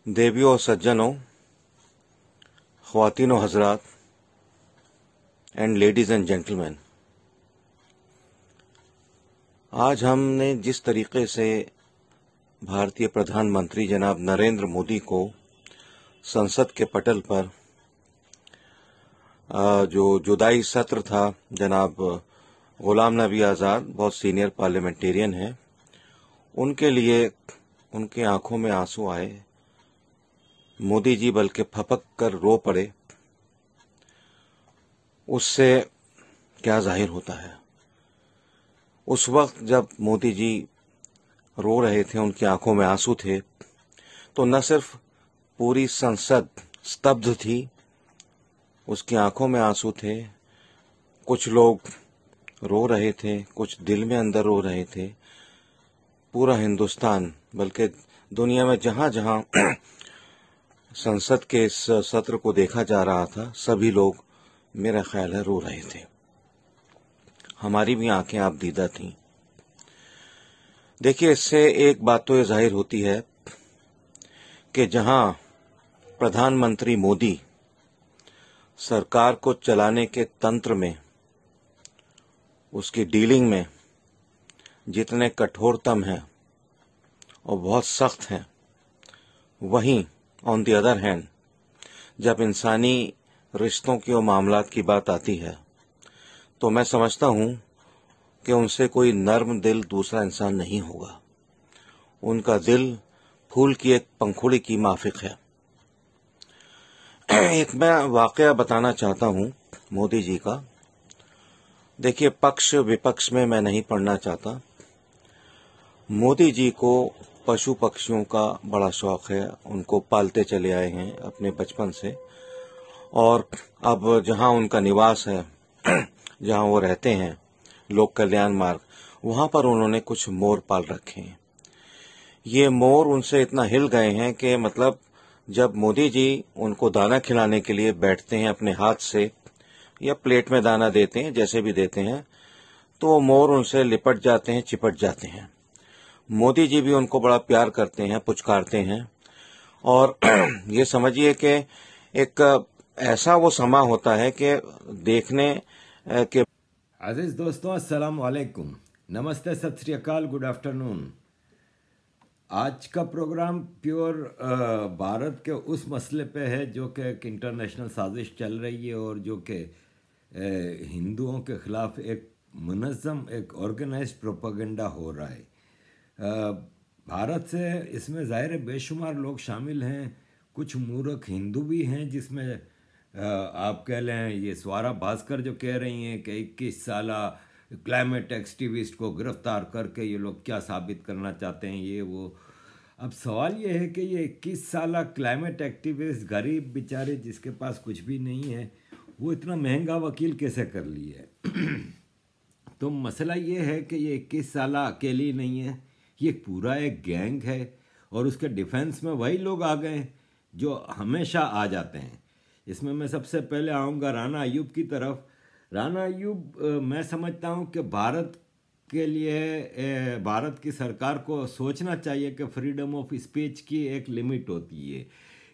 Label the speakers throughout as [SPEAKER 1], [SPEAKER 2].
[SPEAKER 1] देवियों और सज्जनों, ख्वातीन और हजरात एंड लेडीज एंड जेंटलमैन, आज हमने जिस तरीके से भारतीय प्रधानमंत्री जनाब नरेंद्र मोदी को संसद के पटल पर जो जुदाई सत्र था, जनाब गुलाम नबी आज़ाद बहुत सीनियर पार्लियामेंटेरियन हैं, उनके लिए उनके आंखों में आंसू आए, मोदी जी बल्कि फपक कर रो पड़े। उससे क्या जाहिर होता है? उस वक्त जब मोदी जी रो रहे थे, उनकी आंखों में आंसू थे, तो न सिर्फ पूरी संसद स्तब्ध थी, उसकी आंखों में आंसू थे। कुछ लोग रो रहे थे, कुछ दिल में अंदर रो रहे थे। पूरा हिंदुस्तान बल्कि दुनिया में जहां जहां संसद के इस सत्र को देखा जा रहा था, सभी लोग मेरा ख्याल है रो रहे थे। हमारी भी आंखें आप दीदा थीं। देखिए, इससे एक बात तो ये जाहिर होती है कि जहां प्रधानमंत्री मोदी सरकार को चलाने के तंत्र में, उसकी डीलिंग में जितने कठोरतम हैं और बहुत सख्त हैं, वहीं ऑन द अदर हैंड जब इंसानी रिश्तों की और मामलात की बात आती है, तो मैं समझता हूं कि उनसे कोई नर्म दिल दूसरा इंसान नहीं होगा। उनका दिल फूल की एक पंखुड़ी की माफिक है। एक मैं वाकया बताना चाहता हूं मोदी जी का। देखिए, पक्ष विपक्ष में मैं नहीं पढ़ना चाहता। मोदी जी को पशु पक्षियों का बड़ा शौक है, उनको पालते चले आए हैं अपने बचपन से, और अब जहां उनका निवास है, जहां वो रहते हैं, लोक कल्याण मार्ग, वहां पर उन्होंने कुछ मोर पाल रखे हैं। ये मोर उनसे इतना हिल गए हैं कि मतलब जब मोदी जी उनको दाना खिलाने के लिए बैठते हैं अपने हाथ से, या प्लेट में दाना देते हैं, जैसे भी देते हैं, तो मोर उनसे लिपट जाते हैं, चिपट जाते हैं। मोदी जी भी उनको बड़ा प्यार करते हैं, पुचकारते हैं। और ये समझिए कि एक ऐसा वो समा होता है कि देखने के
[SPEAKER 2] अजीज दोस्तों, अस्सलाम वालेकुम, नमस्ते, सत श्री अकाल, गुड आफ्टरनून। आज का प्रोग्राम प्योर भारत के उस मसले पे है जो कि एक इंटरनेशनल साजिश चल रही है और जो कि हिंदुओं के खिलाफ एक मुनज़्ज़म, एक ऑर्गेनाइज्ड प्रोपेगेंडा हो रहा है। भारत से इसमें ज़ाहिर है बेशुमार लोग शामिल हैं। कुछ मूर्ख हिंदू भी हैं, जिसमें आप कह लें ये स्वरा भास्कर जो कह रही हैं कि 21 साला क्लाइमेट एक्टिविस्ट को गिरफ्तार करके ये लोग क्या साबित करना चाहते हैं, ये वो। अब सवाल ये है कि ये 21 साला क्लाइमेट एक्टिविस्ट, गरीब बेचारे जिसके पास कुछ भी नहीं है, वो इतना महंगा वकील कैसे कर ली है? तो मसला ये है कि ये 21 साला अकेली नहीं है, ये पूरा एक गैंग है, और उसके डिफेंस में वही लोग आ गए जो हमेशा आ जाते हैं। इसमें मैं सबसे पहले आऊँगा राना अयूब की तरफ। राना अयूब, मैं समझता हूँ कि भारत के लिए भारत की सरकार को सोचना चाहिए कि फ्रीडम ऑफ स्पीच की एक लिमिट होती है।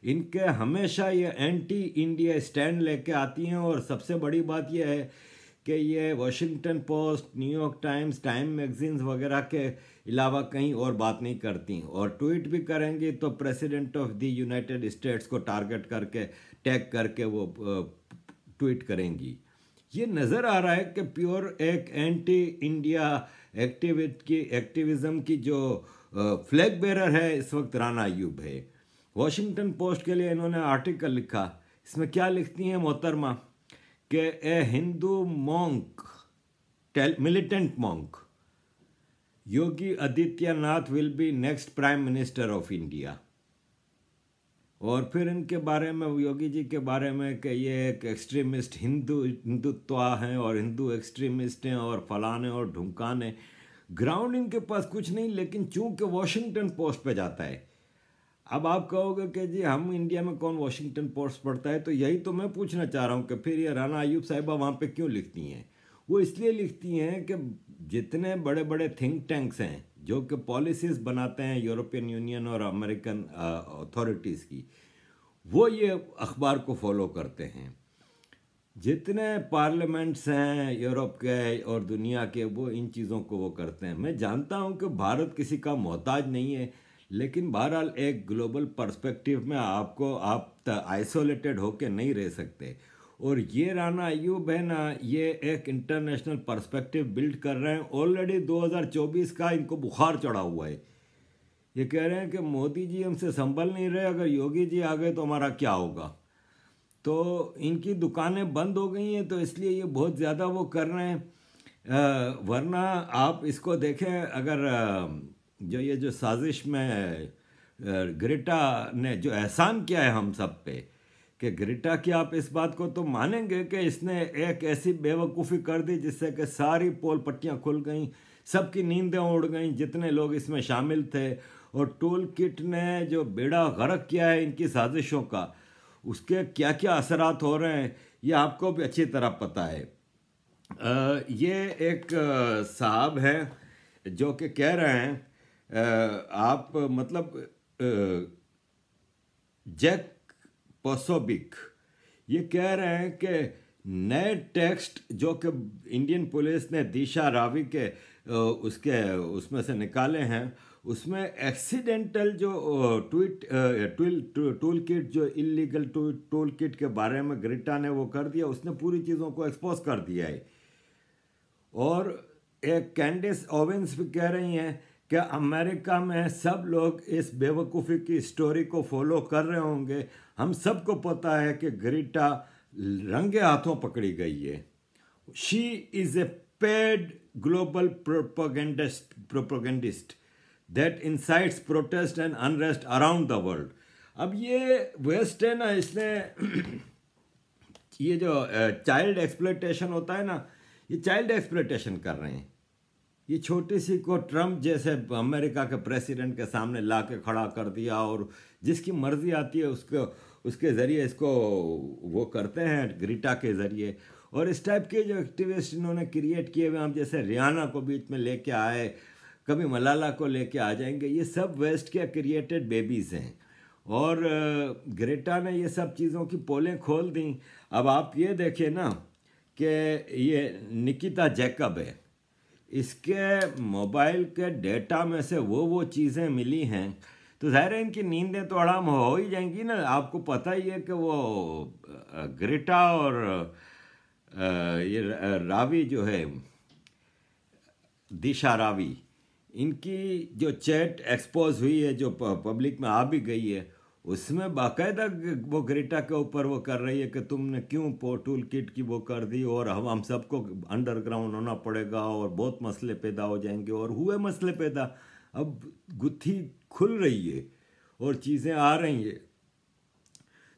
[SPEAKER 2] इनके हमेशा ये एंटी इंडिया स्टैंड लेके आती हैं, और सबसे बड़ी बात यह है कि ये Washington post, New York times, time magazines वगैरह के अलावा कहीं और बात नहीं करती, और ट्वीट भी करेंगी तो president of the United states को टारगेट करके, टैग करके वो ट्वीट करेंगी। ये नज़र आ रहा है कि प्योर एक एंटी इंडिया एक्टिविज्म की जो फ्लैग बेरर है इस वक्त राना अयूब है। वॉशिंगटन पोस्ट के लिए इन्होंने आर्टिकल लिखा। इसमें क्या लिखती हैं मोहतरमा कि a Hindu monk, militant monk, Yogi Adityanath will be next prime minister of India. और फिर इनके बारे में, योगी जी के बारे में, कि ये एक एक्सट्रीमिस्ट हिंदुत्व हैं और हिंदू एक्सट्रीमिस्ट हैं और फलाने और ढुमकाने। ग्राउंड इनके पास कुछ नहीं, लेकिन चूंकि वॉशिंगटन पोस्ट पे जाता है। अब आप कहोगे कि जी हम इंडिया में कौन वॉशिंगटन पोस्ट पढ़ता है, तो यही तो मैं पूछना चाह रहा हूँ कि फिर ये राना अयूब साहिबा वहाँ पे क्यों लिखती हैं? वो इसलिए लिखती हैं कि जितने बड़े बड़े थिंक टैंक्स हैं जो कि पॉलिसीज़ बनाते हैं यूरोपियन यूनियन और अमेरिकन अथॉरिटीज़ की, वो ये अखबार को फॉलो करते हैं। जितने पार्लियामेंट्स हैं यूरोप के और दुनिया के, वो इन चीज़ों को वो करते हैं। मैं जानता हूं कि भारत किसी का मोहताज नहीं है, लेकिन बहरहाल एक ग्लोबल पर्सपेक्टिव में आप आइसोलेटेड होकर नहीं रह सकते। और ये राना अय्यूब है ना, ये एक इंटरनेशनल पर्सपेक्टिव बिल्ड कर रहे हैं। ऑलरेडी 2024 का इनको बुखार चढ़ा हुआ है। ये कह रहे हैं कि मोदी जी हमसे संभल नहीं रहे, अगर योगी जी आ गए तो हमारा क्या होगा। तो इनकी दुकानें बंद हो गई हैं, तो इसलिए ये बहुत ज़्यादा वो कर रहे हैं। वरना आप इसको देखें, अगर जो ये जो साजिश में ग्रेटा ने जो एहसान किया है हम सब पे, कि ग्रेटा की आप इस बात को तो मानेंगे कि इसने एक ऐसी बेवकूफ़ी कर दी जिससे कि सारी पोल पट्टियाँ खुल गई, सबकी नींदें उड़ गई जितने लोग इसमें शामिल थे। और टूल किट ने जो बेड़ा गर्क किया है इनकी साजिशों का, उसके क्या क्या असरात हो रहे हैं ये आपको भी अच्छी तरह पता है। ये एक साहब हैं जो कि कह रहे हैं, आप मतलब जैक पोसोबिक ये कह रहे हैं कि नए टेक्स्ट जो कि इंडियन पुलिस ने दिशा रावी के उसमें से निकाले हैं, उसमें एक्सीडेंटल जो टूल किट, जो इलीगल टूल किट के बारे में ग्रेटा ने वो कर दिया, उसने पूरी चीज़ों को एक्सपोज कर दिया है। और एक कैंडिस ओवेंस भी कह रही हैं कि अमेरिका में सब लोग इस बेवकूफ़ी की स्टोरी को फॉलो कर रहे होंगे। हम सबको पता है कि ग्रेटा रंगे हाथों पकड़ी गई है। She is a paid global propagandist that incites protest and unrest around the world। अब ये वेस्ट है ना, इसने ये जो चाइल्ड एक्सप्लॉयटेशन होता है ना, ये चाइल्ड एक्सप्लॉयटेशन कर रहे हैं। ये छोटी सी को ट्रम्प जैसे अमेरिका के प्रेसिडेंट के सामने ला के खड़ा कर दिया और जिसकी मर्जी आती है उसके ज़रिए इसको वो करते हैं, ग्रीटा के ज़रिए। और इस टाइप के जो एक्टिविस्ट इन्होंने क्रिएट किए हुए, हम जैसे रियाना को बीच में लेके आए, कभी मलाला को लेके आ जाएंगे, ये सब वेस्ट के क्रिएटेड बेबीज़ हैं। और ग्रेटा ने ये सब चीज़ों की पोलें खोल दी। अब आप ये देखें ना कि ये निकिता जैकब है, इसके मोबाइल के डेटा में से वो चीज़ें मिली हैं, तो ज़ाहिर है इनकी नींदें तो हराम हो ही जाएंगी ना। आपको पता ही है कि वो ग्रेटा और ये रावी जो है, दिशा रावी, इनकी जो चैट एक्सपोज हुई है, जो पब्लिक में आ भी गई है, उसमें बाकायदा वो ग्रेटा के ऊपर वो कर रही है कि तुमने क्यों टूल किट की वो कर दी और हम सबको अंडरग्राउंड होना पड़ेगा और बहुत मसले पैदा हो जाएंगे। और हुए मसले पैदा, अब गुत्थी खुल रही है और चीज़ें आ रही हैं।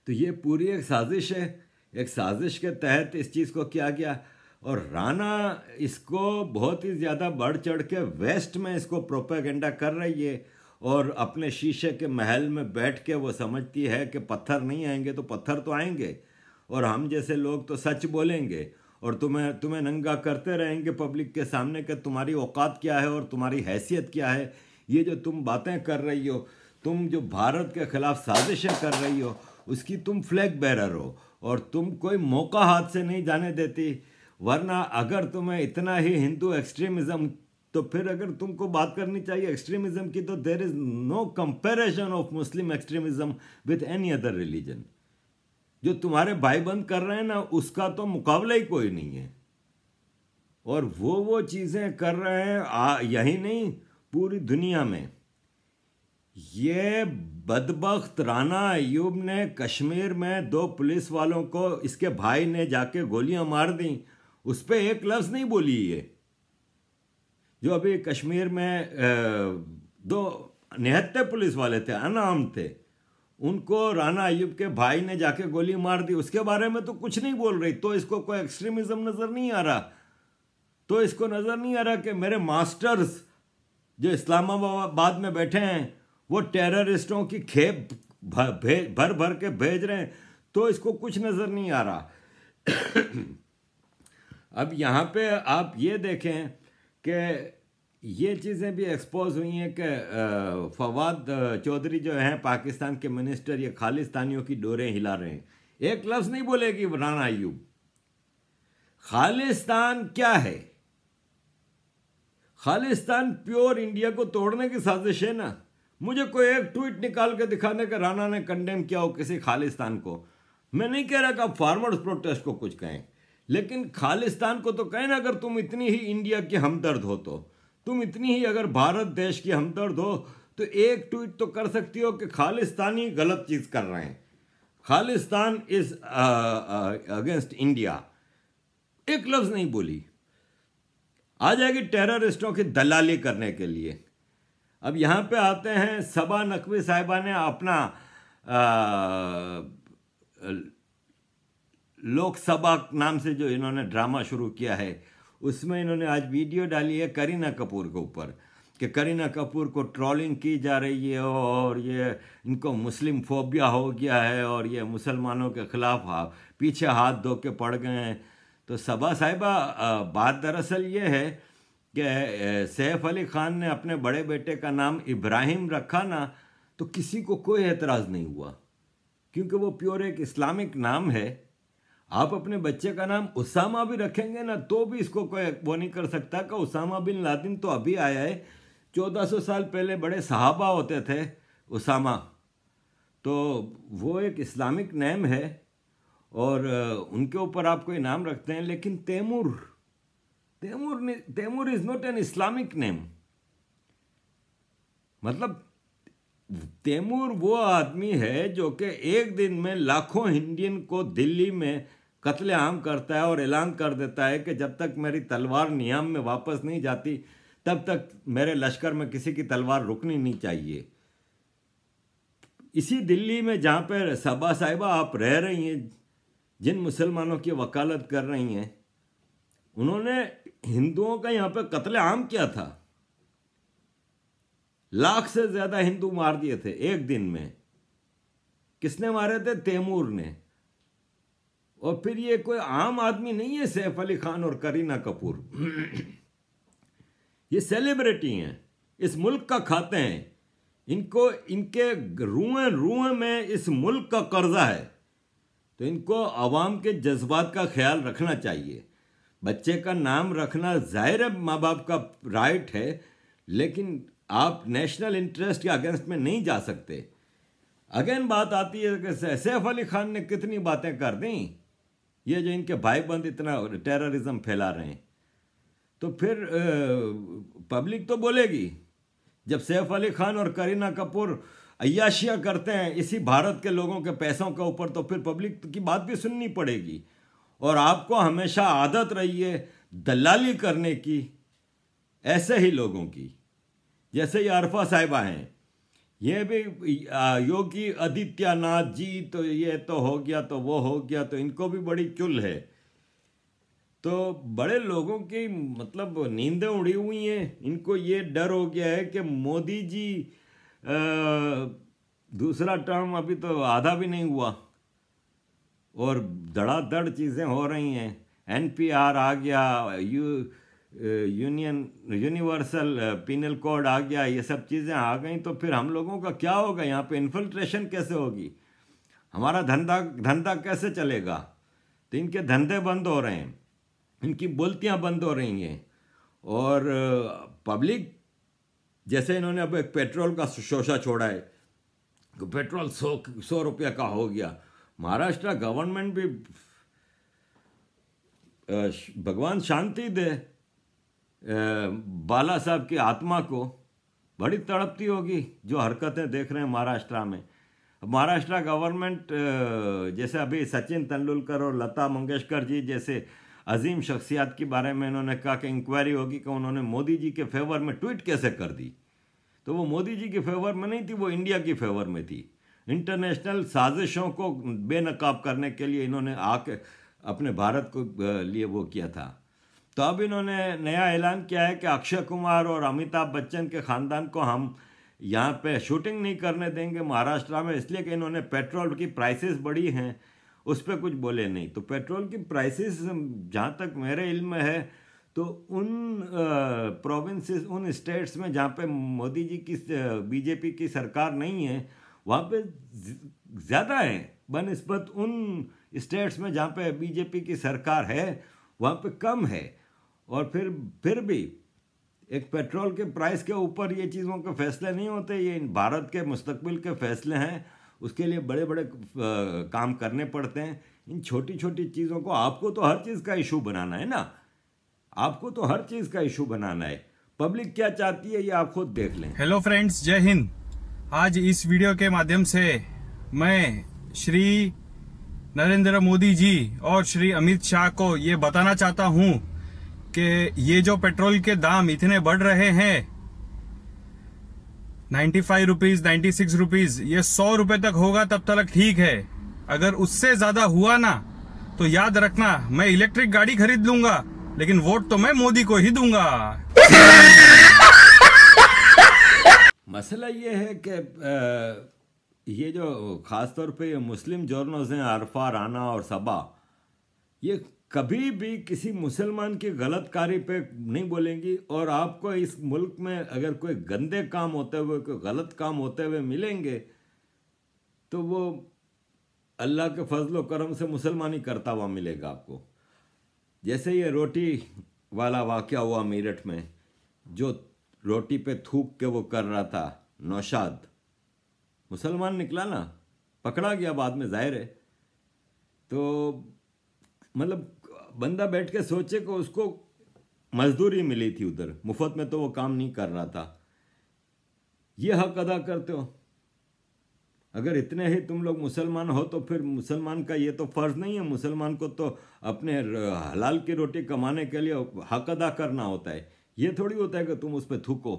[SPEAKER 2] तो ये पूरी एक साजिश है। एक साजिश के तहत इस चीज़ को किया गया और राना इसको बहुत ही ज़्यादा बढ़ चढ़ के वेस्ट में इसको प्रोपेगेंडा कर रही है। और अपने शीशे के महल में बैठ के वो समझती है कि पत्थर नहीं आएंगे तो पत्थर तो आएंगे और हम जैसे लोग तो सच बोलेंगे और तुम्हें नंगा करते रहेंगे पब्लिक के सामने कि तुम्हारी औकात क्या है और तुम्हारी हैसियत क्या है। ये जो तुम बातें कर रही हो, तुम जो भारत के खिलाफ साजिशें कर रही हो, उसकी तुम फ्लैग बेरर हो और तुम कोई मौका हाथ से नहीं जाने देती। वरना अगर तुम्हें इतना ही हिंदू एक्सट्रीमिज़म, तो फिर अगर तुमको बात करनी चाहिए एक्सट्रीमिज़म की, तो there is no comparison of Muslim extremism with any other religion. जो तुम्हारे भाईबंद कर रहे हैं ना, उसका तो मुकाबला ही कोई नहीं है। और वो चीज़ें कर रहे हैं यही नहीं, पूरी दुनिया में। ये बदबख्त राना अय्यूब ने कश्मीर में 2 पुलिस वालों को इसके भाई ने जाके गोलियां मार दी, उस पर एक लफ्ज़ नहीं बोली। ये जो अभी कश्मीर में 2 निहत्थे पुलिस वाले थे, अनाम थे, उनको राना अय्यूब के भाई ने जाके गोली मार दी, उसके बारे में तो कुछ नहीं बोल रही। तो इसको कोई एक्सट्रीमिज्म नज़र नहीं आ रहा। तो इसको नज़र नहीं आ रहा कि मेरे मास्टर्स जो इस्लामाबाद में बैठे हैं वो टेररिस्टों की खेप भर भर के भेज रहे हैं। तो इसको कुछ नज़र नहीं आ रहा। अब यहाँ पे आप ये देखें कि ये चीज़ें भी एक्सपोज हुई हैं कि फवाद चौधरी जो हैं पाकिस्तान के मिनिस्टर, ये खालिस्तानियों की डोरें हिला रहे हैं। एक लफ्ज़ नहीं बोलेगी राना अय्यूब। खालिस्तान क्या है? खालिस्तान प्योर इंडिया को तोड़ने की साजिश है ना। मुझे कोई एक ट्वीट निकाल के दिखाने का राना ने कंडेम किया हो किसी खालिस्तान को। मैं नहीं कह रहा कि आप फार्मर्स प्रोटेस्ट को कुछ कहें, लेकिन खालिस्तान को तो कहें ना। अगर तुम इतनी ही इंडिया की हमदर्द हो, तो तुम इतनी ही अगर भारत देश की हमदर्द हो, तो एक ट्वीट तो कर सकती हो कि खालिस्तानी गलत चीज़ कर रहे हैं, खालिस्तान इज अगेंस्ट इंडिया। एक लफ्ज़ नहीं बोली। आ जाएगी टेररिस्टों की दलाली करने के लिए। अब यहाँ पे आते हैं, सबा नकवी साहिबा ने अपना लोकसभा नाम से जो इन्होंने ड्रामा शुरू किया है, उसमें इन्होंने आज वीडियो डाली है करीना कपूर के ऊपर कि करीना कपूर को ट्रोलिंग की जा रही है और ये इनको मुस्लिम फोबिया हो गया है और ये मुसलमानों के खिलाफ पीछे हाथ धो के पड़ गए हैं। तो सबा साहिबा, बात दरअसल ये है कि सैफ अली खान ने अपने बड़े बेटे का नाम इब्राहिम रखा ना, तो किसी को कोई एतराज़ नहीं हुआ, क्योंकि वो प्योर एक इस्लामिक नाम है। आप अपने बच्चे का नाम उसामा भी रखेंगे ना, तो भी इसको कोई वो नहीं कर सकता कि उसामा बिन लादेन तो अभी आया है, 1400 साल पहले बड़े सहाबा होते थे उसामा। तो वो एक इस्लामिक नेम है और उनके ऊपर आप कोई नाम रखते हैं। लेकिन Taimur is not an Islamic name. मतलब तैमूर वो आदमी है जो कि एक दिन में लाखों इंडियन को दिल्ली में कत्लेआम करता है और ऐलान कर देता है कि जब तक मेरी तलवार नियाम में वापस नहीं जाती, तब तक मेरे लश्कर में किसी की तलवार रुकनी नहीं चाहिए। इसी दिल्ली में जहाँ पर सबा साहिबा आप रह रही हैं, जिन मुसलमानों की वकालत कर रही हैं, उन्होंने हिंदुओं का यहाँ पर कत्लेआम किया था। लाख से ज्यादा हिंदू मार दिए थे एक दिन में। किसने मारे थे? तैमूर ने। और फिर ये कोई आम आदमी नहीं है सैफ अली खान और करीना कपूर। ये सेलिब्रिटी हैं, इस मुल्क का खाते हैं, इनको इनके रुएं में इस मुल्क का कर्जा है। तो इनको आवाम के जज्बात का ख्याल रखना चाहिए। बच्चे का नाम रखना जाहिर है माँ बाप का राइट है, लेकिन आप नेशनल इंटरेस्ट के अगेंस्ट में नहीं जा सकते। अगेन बात आती है कि सैफ अली खान ने कितनी बातें कर दी, ये जो इनके भाईबंद इतना टेररिज्म फैला रहे हैं। तो फिर पब्लिक तो बोलेगी। जब सैफ अली खान और करीना कपूर अय्याशियाँ करते हैं इसी भारत के लोगों के पैसों के ऊपर, तो फिर पब्लिक की बात भी सुननी पड़ेगी। और आपको हमेशा आदत रही है दलाली करने की, ऐसे ही लोगों की। जैसे ये अरफा साहिबा हैं, ये भी योगी आदित्यनाथ जी, तो ये तो हो गया तो वो हो गया, तो इनको भी बड़ी चुल है। तो बड़े लोगों की मतलब नींदें उड़ी हुई हैं। इनको ये डर हो गया है कि मोदी जी दूसरा टर्म अभी तो आधा भी नहीं हुआ और धड़ाधड़ चीज़ें हो रही हैं। NPR आ गया, यूनिवर्सल पिनल कोड आ गया, ये सब चीज़ें आ गई। तो फिर हम लोगों का क्या होगा? यहाँ पे इन्फिल्ट्रेशन कैसे होगी? हमारा धंधा कैसे चलेगा? तो इनके धंधे बंद हो रहे हैं, इनकी बोलतियाँ बंद हो रही हैं। और पब्लिक, जैसे इन्होंने अब एक पेट्रोल का शोशा छोड़ा है, पेट्रोल 100 रुपये का हो गया। महाराष्ट्र गवर्नमेंट भी भगवान शांति दे बाला साहब की आत्मा को, बड़ी तड़पती होगी जो हरकतें देख रहे हैं महाराष्ट्र में। महाराष्ट्र गवर्नमेंट, जैसे अभी सचिन तेंदुलकर और लता मंगेशकर जी जैसे अजीम शख्सियत के बारे में इन्होंने कहा कि इंक्वायरी होगी कि उन्होंने मोदी जी के फेवर में ट्वीट कैसे कर दी। तो वो मोदी जी के फेवर में नहीं थी, वो इंडिया की फेवर में थी। इंटरनेशनल साजिशों को बेनकाब करने के लिए इन्होंने आके अपने भारत को लिए वो किया था। तो अब इन्होंने नया ऐलान किया है कि अक्षय कुमार और अमिताभ बच्चन के ख़ानदान को हम यहाँ पे शूटिंग नहीं करने देंगे महाराष्ट्र में, इसलिए कि इन्होंने पेट्रोल की प्राइसेस बढ़ी हैं उस पर कुछ बोले नहीं। तो पेट्रोल की प्राइसेस जहाँ तक मेरे इल्म में है तो उन प्रोविंसेस, उन स्टेट्स में जहाँ पे मोदी जी की बीजेपी की सरकार नहीं है, वहाँ पे ज़्यादा है बनस्बत उन स्टेट्स में जहाँ पे बीजेपी की सरकार है, वहाँ पे कम है। और फिर भी एक पेट्रोल के प्राइस के ऊपर ये चीज़ों के फैसले नहीं होते, ये भारत के मुस्तकबिल के फैसले हैं। उसके लिए बड़े बड़े काम करने पड़ते हैं। इन छोटी छोटी चीज़ों को आपको तो हर चीज़ का इशू बनाना है ना, आपको तो हर चीज़ का इशू बनाना है। पब्लिक क्या चाहती है ये आप खुद देख लें।
[SPEAKER 3] हेलो फ्रेंड्स, जय हिंद। आज इस वीडियो के माध्यम से मैं श्री नरेंद्र मोदी जी और श्री अमित शाह को ये बताना चाहता हूँ कि ये जो पेट्रोल के दाम इतने बढ़ रहे हैं, 95 रुपीज, 96 रुपीज, ये 100 रुपए तक होगा तब तक ठीक है। अगर उससे ज्यादा हुआ ना तो याद रखना, मैं इलेक्ट्रिक गाड़ी खरीद लूंगा, लेकिन वोट तो मैं मोदी को ही दूंगा।
[SPEAKER 2] मसला ये है कि ये जो खास तौर पे ये मुस्लिम जर्नल्स हैं, अरफा, राना और सबा, ये कभी भी किसी मुसलमान की गलत कार्य पे नहीं बोलेंगी। और आपको इस मुल्क में अगर कोई गंदे काम होते हुए, कोई गलत काम होते हुए मिलेंगे तो वो अल्लाह के फजल व करम से मुसलमान ही करता हुआ मिलेगा आपको। जैसे ये रोटी वाला वाक़या हुआ मेरठ में, जो रोटी पे थूक के वो कर रहा था, नौशाद मुसलमान निकला ना, पकड़ा गया बाद में, जाहिर है। तो मतलब बंदा बैठ के सोचे कि उसको मजदूरी मिली थी उधर, मुफ्त में तो वो काम नहीं कर रहा था। ये हक अदा करते हो। अगर इतने ही तुम लोग मुसलमान हो तो फिर मुसलमान का ये तो फ़र्ज़ नहीं है, मुसलमान को तो अपने हलाल की रोटी कमाने के लिए हक अदा करना होता है। ये थोड़ी होता है कि तुम उस पर थूको।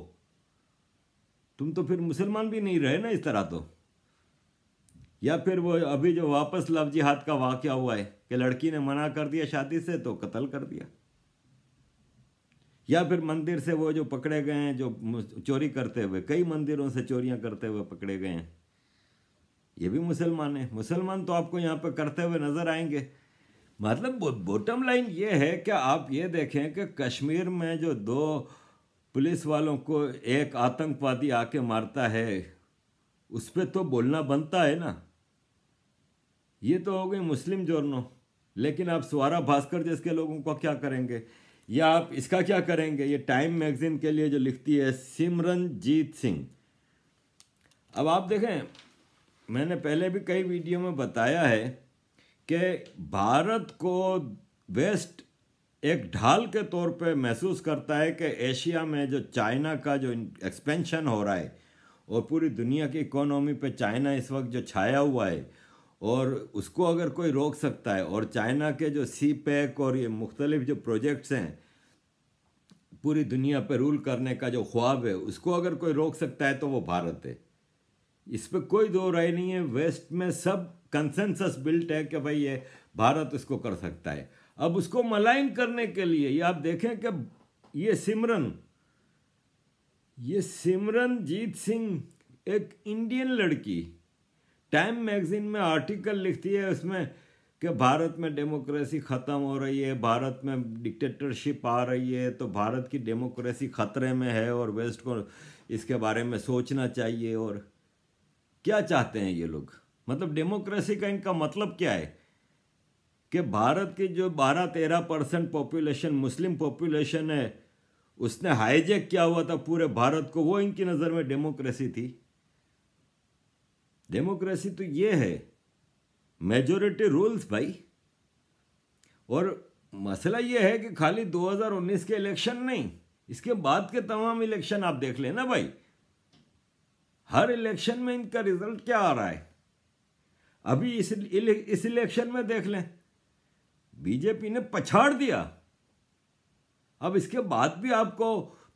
[SPEAKER 2] तुम तो फिर मुसलमान भी नहीं रहे ना इस तरह तो। या फिर वो अभी जो वापस लव जिहाद का वाक़या हुआ है कि लड़की ने मना कर दिया शादी से तो कत्ल कर दिया। या फिर मंदिर से वो जो पकड़े गए हैं, जो चोरी करते हुए, कई मंदिरों से चोरियां करते हुए पकड़े गए हैं, ये भी मुसलमान है। मुसलमान तो आपको यहाँ पर करते हुए नजर आएंगे। मतलब बॉटम लाइन ये है कि आप ये देखें कि कश्मीर में जो 2 पुलिस वालों को एक आतंकवादी आके मारता है, उस पर तो बोलना बनता है ना। ये तो हो गई मुस्लिम जोर्नो। लेकिन आप सवारा भास्कर जैसे लोगों को क्या करेंगे, या आप इसका क्या करेंगे, ये टाइम मैगजीन के लिए जो लिखती है सिमरनजीत सिंह। अब आप देखें, मैंने पहले भी कई वीडियो में बताया है कि भारत को वेस्ट एक ढाल के तौर पे महसूस करता है कि एशिया में जो चाइना का जो एक्सपेंशन हो रहा है और पूरी दुनिया की इकोनॉमी पे चाइना इस वक्त जो छाया हुआ है, और उसको अगर कोई रोक सकता है, और चाइना के जो CPEC और ये मुख्तलिफ जो प्रोजेक्ट्स हैं पूरी दुनिया पे रूल करने का जो ख्वाब है, उसको अगर कोई रोक सकता है तो वो भारत है। इस पर कोई दो राय नहीं है। वेस्ट में सब कंसेंसस बिल्ट है कि भाई ये भारत इसको कर सकता है। अब उसको मलाइन करने के लिए ये आप देखें कि ये सिमरनजीत सिंह एक इंडियन लड़की टाइम मैगजीन में आर्टिकल लिखती है उसमें कि भारत में डेमोक्रेसी ख़त्म हो रही है, भारत में डिक्टेटरशिप आ रही है, तो भारत की डेमोक्रेसी ख़तरे में है और वेस्ट को इसके बारे में सोचना चाहिए। और क्या चाहते हैं ये लोग? मतलब डेमोक्रेसी का इनका मतलब क्या है कि भारत की जो 12-13% पॉपुलेशन, मुस्लिम पॉपुलेशन है, उसने हाईजैक किया हुआ था पूरे भारत को, वो इनकी नज़र में डेमोक्रेसी थी। डेमोक्रेसी तो ये है मेजॉरिटी रूल्स भाई। और मसला ये है कि खाली 2019 के इलेक्शन नहीं, इसके बाद के तमाम इलेक्शन आप देख लेना भाई, हर इलेक्शन में इनका रिजल्ट क्या आ रहा है। अभी इस इलेक्शन में देख लें, बीजेपी ने पछाड़ दिया। अब इसके बाद भी आपको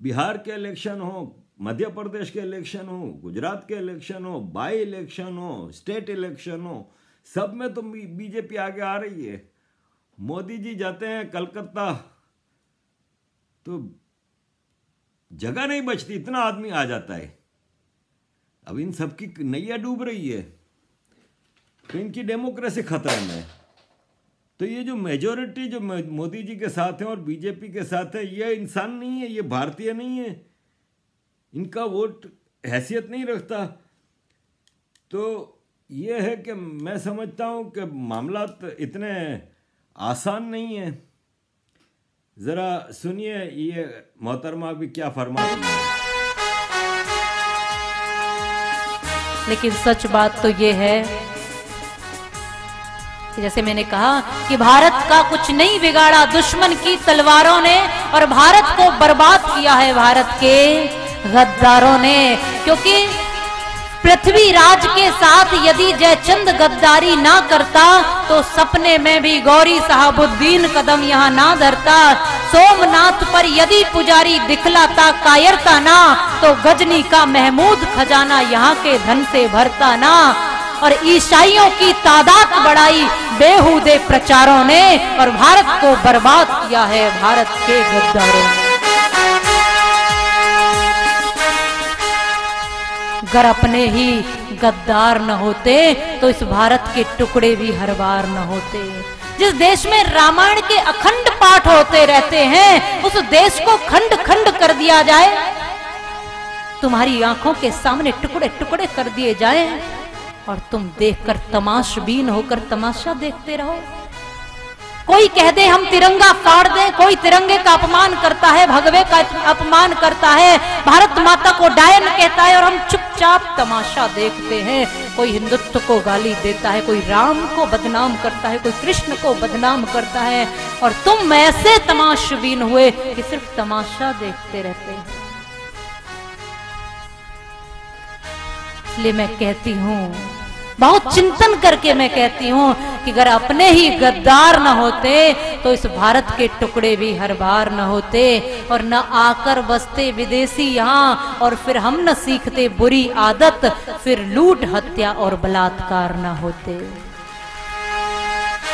[SPEAKER 2] बिहार के इलेक्शन हो, मध्य प्रदेश के इलेक्शन हो, गुजरात के इलेक्शन हो, बाई इलेक्शन हो, स्टेट इलेक्शन हो, सब में तो बीजेपी आगे आ रही है। मोदी जी जाते हैं कलकत्ता तो जगह नहीं बचती, इतना आदमी आ जाता है। अब इन सबकी नैया डूब रही है तो इनकी डेमोक्रेसी खतरे में है। तो ये जो मेजोरिटी जो मोदी जी के साथ है और बीजेपी के साथ है, ये इंसान नहीं है, ये भारतीय नहीं है, इनका वोट हैसियत नहीं रखता। तो ये है कि मैं समझता हूँ कि मामला इतने आसान नहीं है। ज़रा सुनिए ये मोहतरमा भी क्या फरमाती है।
[SPEAKER 4] लेकिन सच बात तो ये है कि जैसे मैंने कहा कि भारत का कुछ नहीं बिगाड़ा दुश्मन की तलवारों ने, और भारत को बर्बाद किया है भारत के गद्दारों ने। क्योंकि पृथ्वीराज के साथ यदि जयचंद गद्दारी ना करता तो सपने में भी गौरी साहबुद्दीन कदम यहाँ ना धरता। सोमनाथ पर यदि पुजारी दिखलाता कायरता ना तो गजनी का महमूद खजाना यहाँ के धन से भरता ना। और ईसाइयों की तादाद बढ़ाई बेहुदे प्रचारों ने, और भारत को बर्बाद किया है भारत के गद्दारों ने। अगर अपने ही गद्दार न होते तो इस भारत के टुकड़े भी हर बार न होते। जिस देश में रामायण के अखंड पाठ होते रहते हैं उस देश को खंड खंड कर दिया जाए, तुम्हारी आंखों के सामने टुकड़े टुकड़े कर दिए जाए और तुम देखकर तमाशबीन होकर तमाशा देखते रहो। कोई कह दे हम तिरंगा फाड़ दें, कोई तिरंगे का अपमान करता है, भगवे का अपमान करता है, भारत माता को डायन कहता है और हम चुपचाप तमाशा देखते हैं। कोई हिंदुत्व को गाली देता है, कोई राम को बदनाम करता है, कोई कृष्ण को बदनाम करता है, और तुम ऐसे तमाशबीन हुए कि सिर्फ तमाशा देखते रहते हैं। इसलिए मैं कहती हूँ, बहुत चिंतन करके मैं कहती हूँ कि अगर अपने ही गद्दार न होते तो इस भारत के टुकड़े भी हर बार न होते, और न आकर बसते विदेशी यहाँ, और फिर हम न सीखते बुरी आदत, फिर लूट हत्या और बलात्कार न होते।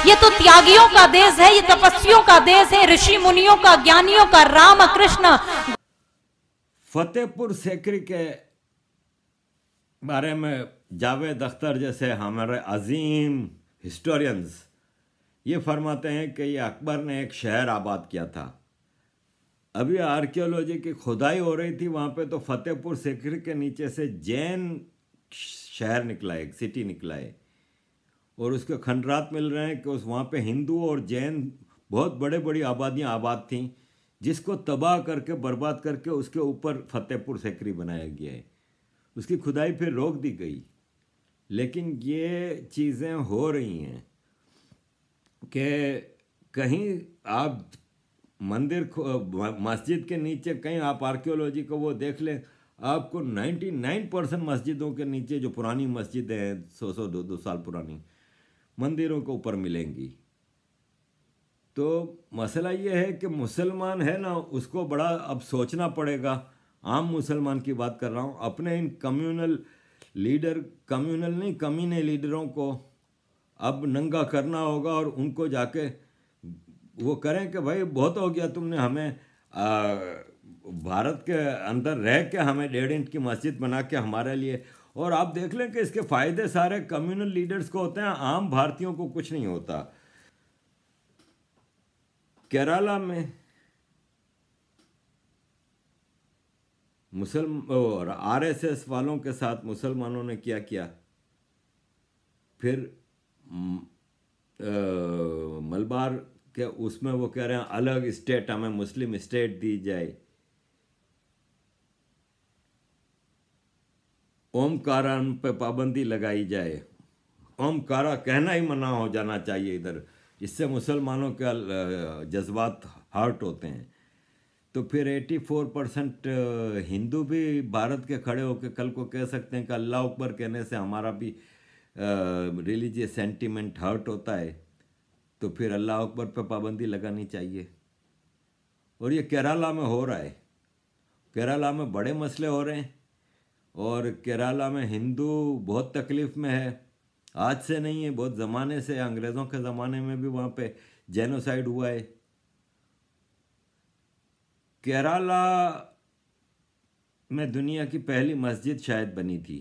[SPEAKER 4] ये तो त्यागियों का देश है, ये तपस्वियों का देश है, ऋषि मुनियों का, ज्ञानियों का, राम कृष्ण।
[SPEAKER 2] फतेहपुर सीकरी के बारे में जावेद अख्तर जैसे हमारे अजीम हिस्टोरियंस ये फरमाते हैं कि ये अकबर ने एक शहर आबाद किया था। अभी आर्कियोलॉजी की खुदाई हो रही थी वहाँ पे, तो फतेहपुर सीकरी के नीचे से जैन शहर निकला है, एक सिटी निकला है, और उसके खंडरात मिल रहे हैं कि उस वहाँ पे हिंदू और जैन बहुत बड़े बड़ी आबादियाँ आबाद थीं, जिसको तबाह करके बर्बाद करके उसके ऊपर फतेहपुर सीकरी बनाया गया है। उसकी खुदाई फिर रोक दी गई, लेकिन ये चीज़ें हो रही हैं कि कहीं आप मंदिर मस्जिद के नीचे कहीं आप आर्कियोलॉजी को वो देख लें, आपको 99% मस्जिदों के नीचे जो पुरानी मस्जिदें हैं 100-100 200 साल पुरानी मंदिरों के ऊपर मिलेंगी। तो मसला ये है कि मुसलमान है ना, उसको बड़ा अब सोचना पड़ेगा। आम मुसलमान की बात कर रहा हूँ, अपने इन कम्युनल लीडर, कम्युनल नहीं कमीने लीडरों को अब नंगा करना होगा, और उनको जाके वो करें कि भाई बहुत हो गया, तुमने हमें भारत के अंदर रह के हमें 1.5 इंच की मस्जिद बना के हमारे लिए। और आप देख लें कि इसके फ़ायदे सारे कम्युनल लीडर्स को होते हैं, आम भारतीयों को कुछ नहीं होता। केरला में और आरएसएस वालों के साथ मुसलमानों ने क्या किया, फिर मलबार के उसमें वो कह रहे हैं अलग स्टेट, हमें मुस्लिम स्टेट दी जाए। ओमकारा पे पाबंदी लगाई जाए, ओमकारा कहना ही मना हो जाना चाहिए इधर, इससे मुसलमानों के जज्बात हर्ट होते हैं। तो फिर 84% हिंदू भी भारत के खड़े होकर कल को कह सकते हैं कि अल्लाह अकबर कहने से हमारा भी रिलीजियस सेंटीमेंट हर्ट होता है, तो फिर अल्लाह अकबर पे पाबंदी लगानी चाहिए। और ये केरला में हो रहा है, केरला में बड़े मसले हो रहे हैं, और केरला में हिंदू बहुत तकलीफ़ में है। आज से नहीं है, बहुत ज़माने से, अंग्रेज़ों के ज़माने में भी वहाँ पे जेनोसाइड हुआ है। केरला में दुनिया की पहली मस्जिद शायद बनी थी,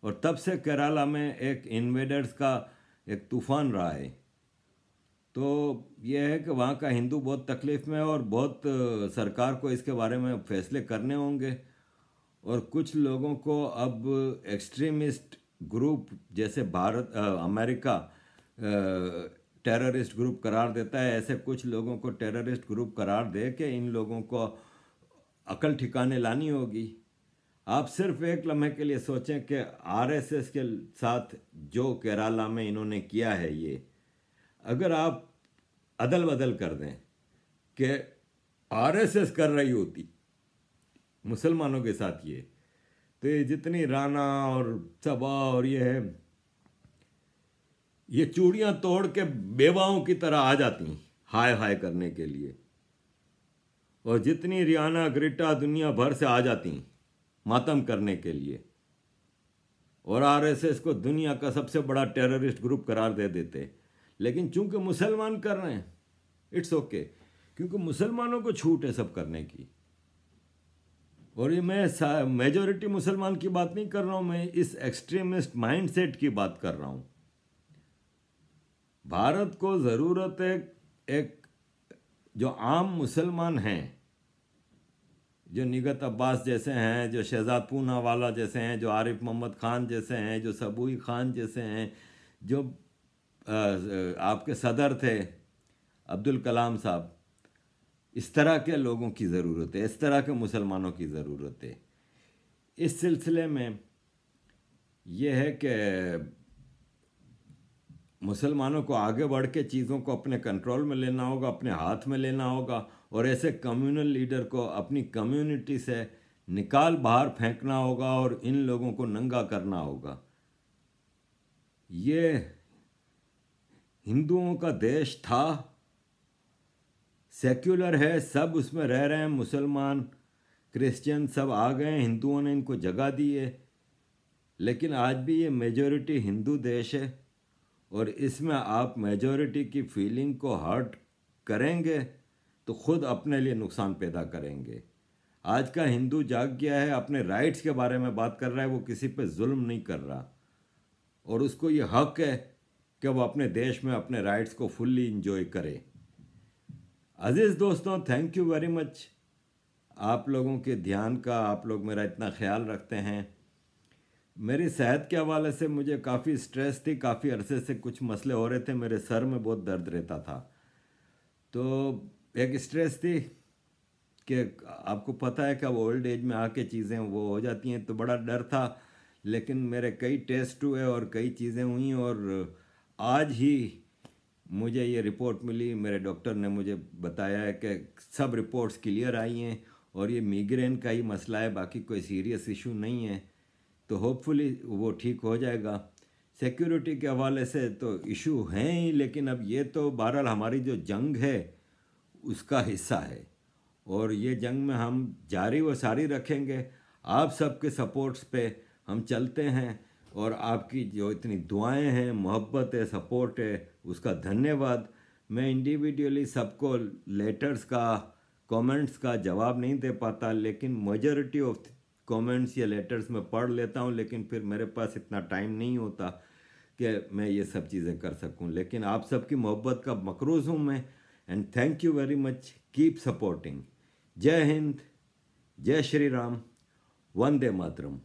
[SPEAKER 2] और तब से केरला में एक इन्वेडर्स का एक तूफान रहा है। तो यह है कि वहाँ का हिंदू बहुत तकलीफ़ में है और बहुत सरकार को इसके बारे में फैसले करने होंगे। और कुछ लोगों को अब एक्सट्रीमिस्ट ग्रुप जैसे अमेरिका टेररिस्ट ग्रुप करार देता है, ऐसे कुछ लोगों को टेररिस्ट ग्रुप करार दे के इन लोगों को अकल ठिकाने लानी होगी। आप सिर्फ एक लम्हे के लिए सोचें कि आरएसएस के साथ जो केरला में इन्होंने किया है, ये अगर आप अदल बदल कर दें कि आरएसएस कर रही होती मुसलमानों के साथ ये, तो ये जितनी राणा और सबा और ये चूड़ियां तोड़ के बेवाओं की तरह आ जाती हाय हाय करने के लिए, और जितनी रियाना ग्रिटा दुनिया भर से आ जाती मातम करने के लिए, और आरएसएस को दुनिया का सबसे बड़ा टेररिस्ट ग्रुप करार दे देते। लेकिन चूंकि मुसलमान कर रहे हैं, इट्स ओके, क्योंकि मुसलमानों को छूट है सब करने की। और ये मैं मेजॉरिटी मुसलमान की बात नहीं कर रहा हूं, मैं इस एक्सट्रीमिस्ट माइंडसेट की बात कर रहा हूं। भारत को ज़रूरत है एक जो आम मुसलमान हैं, जो निगत अब्बास जैसे हैं, जो शहजाद पूनावाला जैसे हैं, जो आरिफ मोहम्मद खान जैसे हैं, जो सबूई खान जैसे हैं, जो आपके सदर थे अब्दुल कलाम साहब, इस तरह के लोगों की ज़रूरत है, इस तरह के मुसलमानों की ज़रूरत है। इस सिलसिले में यह है कि मुसलमानों को आगे बढ़ के चीज़ों को अपने कंट्रोल में लेना होगा, अपने हाथ में लेना होगा, और ऐसे कम्युनल लीडर को अपनी कम्युनिटी से निकाल बाहर फेंकना होगा और इन लोगों को नंगा करना होगा। ये हिंदुओं का देश था, सेक्युलर है, सब उसमें रह रहे हैं, मुसलमान क्रिश्चियन सब आ गए, हिंदुओं ने इनको जगह दी है। लेकिन आज भी ये मेजॉरिटी हिंदू देश है, और इसमें आप मेजॉरिटी की फीलिंग को हर्ट करेंगे तो खुद अपने लिए नुकसान पैदा करेंगे। आज का हिंदू जाग गया है, अपने राइट्स के बारे में बात कर रहा है, वो किसी पे जुल्म नहीं कर रहा, और उसको ये हक है कि वो अपने देश में अपने राइट्स को फुल्ली इंजॉय करे। अजीज़ दोस्तों, थैंक यू वेरी मच आप लोगों के ध्यान का, आप लोग मेरा इतना ख्याल रखते हैं। मेरी सेहत के हवाले से मुझे काफ़ी स्ट्रेस थी, काफ़ी अरसे से कुछ मसले हो रहे थे, मेरे सर में बहुत दर्द रहता था, तो एक स्ट्रेस थी कि आपको पता है कि अब ओल्ड एज में आके चीज़ें वो हो जाती हैं, तो बड़ा डर था। लेकिन मेरे कई टेस्ट हुए और कई चीज़ें हुई, और आज ही मुझे ये रिपोर्ट मिली, मेरे डॉक्टर ने मुझे बताया है कि सब रिपोर्ट्स क्लियर आई हैं और ये माइग्रेन का ही मसला है, बाकी कोई सीरियस इशू नहीं है, तो होपफुली वो ठीक हो जाएगा। सिक्योरिटी के हवाले से तो इशू हैं ही, लेकिन अब ये तो बहरहाल हमारी जो जंग है उसका हिस्सा है, और ये जंग में हम जारी व सारी रखेंगे। आप सबके सपोर्ट्स पे हम चलते हैं, और आपकी जो इतनी दुआएं हैं, मोहब्बत है, सपोर्ट है, उसका धन्यवाद। मैं इंडिविजुअली सबको लेटर्स का, कमेंट्स का जवाब नहीं दे पाता, लेकिन मेजॉरिटी ऑफ कमेंट्स या लेटर्स में पढ़ लेता हूँ, लेकिन फिर मेरे पास इतना टाइम नहीं होता कि मैं ये सब चीज़ें कर सकूँ। लेकिन आप सबकी मोहब्बत का मकरूज़ हूँ मैं, and thank you very much, keep supporting. जय हिंद, जय श्री राम, वंदे मातरम।